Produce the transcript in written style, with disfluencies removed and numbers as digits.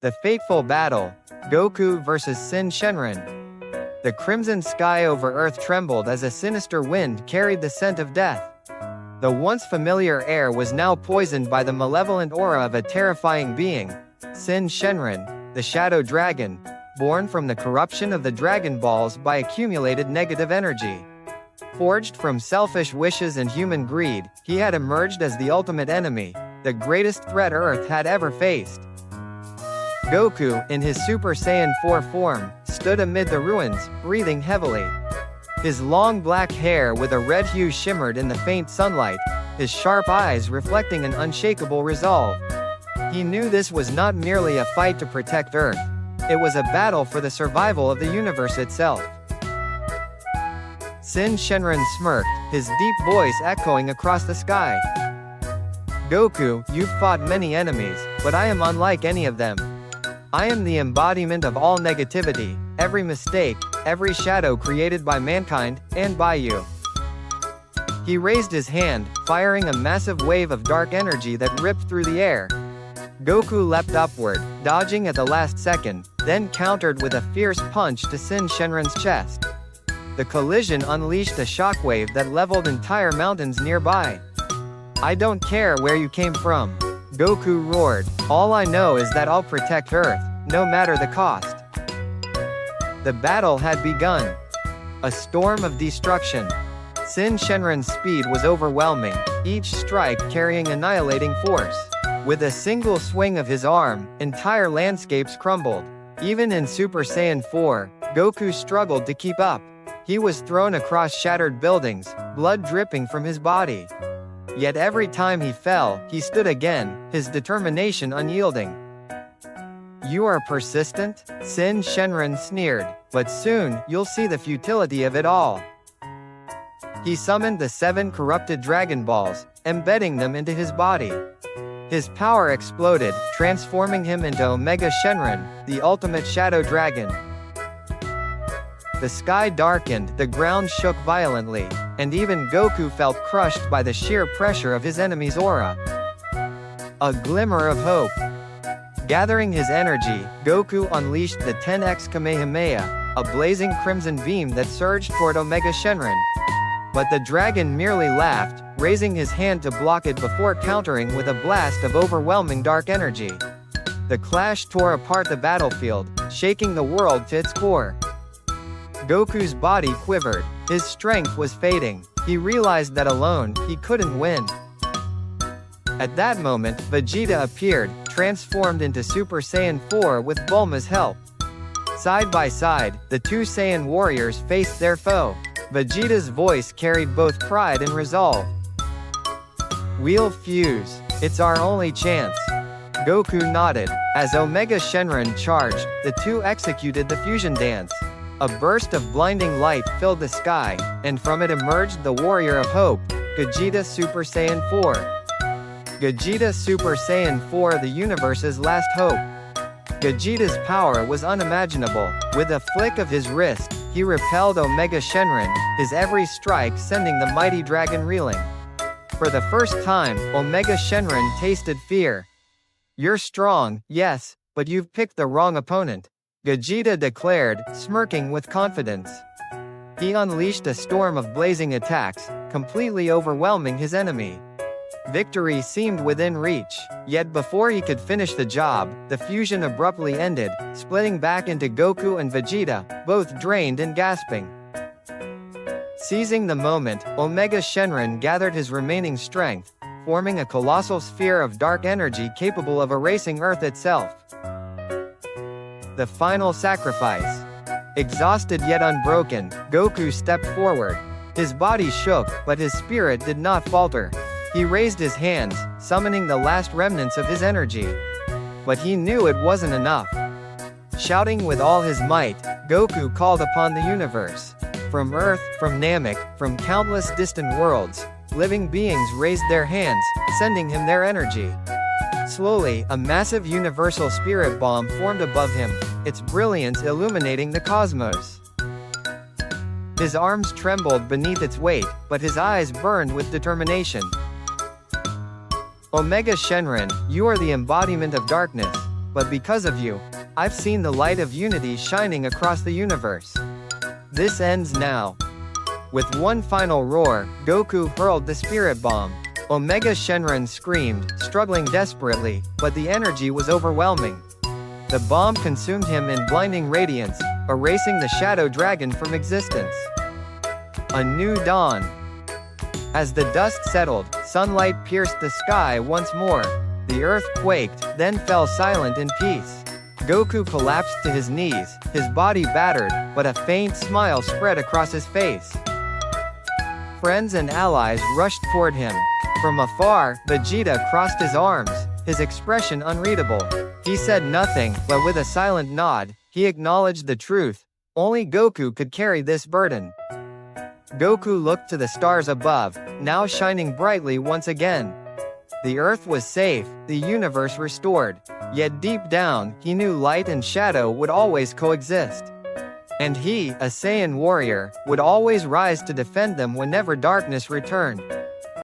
The fateful battle, Goku vs Syn Shenron. The crimson sky over Earth trembled as a sinister wind carried the scent of death. The once familiar air was now poisoned by the malevolent aura of a terrifying being, Syn Shenron, the shadow dragon, born from the corruption of the Dragon Balls by accumulated negative energy. Forged from selfish wishes and human greed, he had emerged as the ultimate enemy, the greatest threat Earth had ever faced. Goku, in his Super Saiyan 4 form, stood amid the ruins, breathing heavily. His long black hair with a red hue shimmered in the faint sunlight, his sharp eyes reflecting an unshakable resolve. He knew this was not merely a fight to protect Earth. It was a battle for the survival of the universe itself. Syn Shenron smirked, his deep voice echoing across the sky. Goku, you've fought many enemies, but I am unlike any of them. I am the embodiment of all negativity, every mistake, every shadow created by mankind, and by you. He raised his hand, firing a massive wave of dark energy that ripped through the air. Goku leapt upward, dodging at the last second, then countered with a fierce punch to Syn Shenron's chest. The collision unleashed a shockwave that leveled entire mountains nearby. I don't care where you came from, Goku roared. All I know is that I'll protect Earth, no matter the cost. The battle had begun. A storm of destruction. Syn Shenron's speed was overwhelming, each strike carrying annihilating force. With a single swing of his arm, entire landscapes crumbled. Even in Super Saiyan 4, Goku struggled to keep up. He was thrown across shattered buildings, blood dripping from his body. Yet every time he fell, he stood again, his determination unyielding. You are persistent? Syn Shenron sneered, but soon, you'll see the futility of it all. He summoned the 7 corrupted Dragon Balls, embedding them into his body. His power exploded, transforming him into Omega Shenron, the ultimate shadow dragon. The sky darkened, the ground shook violently, and even Goku felt crushed by the sheer pressure of his enemy's aura. A glimmer of hope. Gathering his energy, Goku unleashed the 10x Kamehameha, a blazing crimson beam that surged toward Omega Shenron. But the dragon merely laughed, raising his hand to block it before countering with a blast of overwhelming dark energy. The clash tore apart the battlefield, shaking the world to its core. Goku's body quivered, his strength was fading. He realized that alone, he couldn't win. At that moment, Vegeta appeared, transformed into Super Saiyan 4 with Bulma's help. Side by side, the two Saiyan warriors faced their foe. Vegeta's voice carried both pride and resolve. We'll fuse. It's our only chance. Goku nodded. As Omega Shenron charged, the two executed the fusion dance. A burst of blinding light filled the sky, and from it emerged the warrior of hope, Gogeta Super Saiyan 4. Gogeta Super Saiyan 4, the universe's last hope. Gogeta's power was unimaginable. With a flick of his wrist, he repelled Omega Shenron, his every strike sending the mighty dragon reeling. For the first time, Omega Shenron tasted fear. You're strong, yes, but you've picked the wrong opponent, Gogeta declared, smirking with confidence. He unleashed a storm of blazing attacks, completely overwhelming his enemy. Victory seemed within reach, yet before he could finish the job, the fusion abruptly ended, splitting back into Goku and Vegeta, both drained and gasping. Seizing the moment, Omega Shenron gathered his remaining strength, forming a colossal sphere of dark energy capable of erasing Earth itself. The final sacrifice. Exhausted yet unbroken, Goku stepped forward. His body shook, but his spirit did not falter. He raised his hands, summoning the last remnants of his energy. But he knew it wasn't enough. Shouting with all his might, Goku called upon the universe. From Earth, from Namek, from countless distant worlds, living beings raised their hands, sending him their energy. Slowly, a massive universal spirit bomb formed above him, its brilliance illuminating the cosmos. His arms trembled beneath its weight, but his eyes burned with determination. Omega Shenron, you are the embodiment of darkness. but because of you, I've seen the light of unity shining across the universe. This ends now. With one final roar, Goku hurled the spirit bomb. Omega Shenron screamed, struggling desperately, but the energy was overwhelming. The bomb consumed him in blinding radiance, erasing the shadow dragon from existence. A new dawn. As the dust settled, sunlight pierced the sky once more. The earth quaked, then fell silent in peace. Goku collapsed to his knees, his body battered, but a faint smile spread across his face. Friends and allies rushed toward him. From afar, Vegeta crossed his arms, his expression unreadable. He said nothing, but with a silent nod, he acknowledged the truth. Only Goku could carry this burden. Goku looked to the stars above, now shining brightly once again. The earth was safe, the universe restored. Yet deep down, he knew light and shadow would always coexist. And he, a Saiyan warrior, would always rise to defend them whenever darkness returned.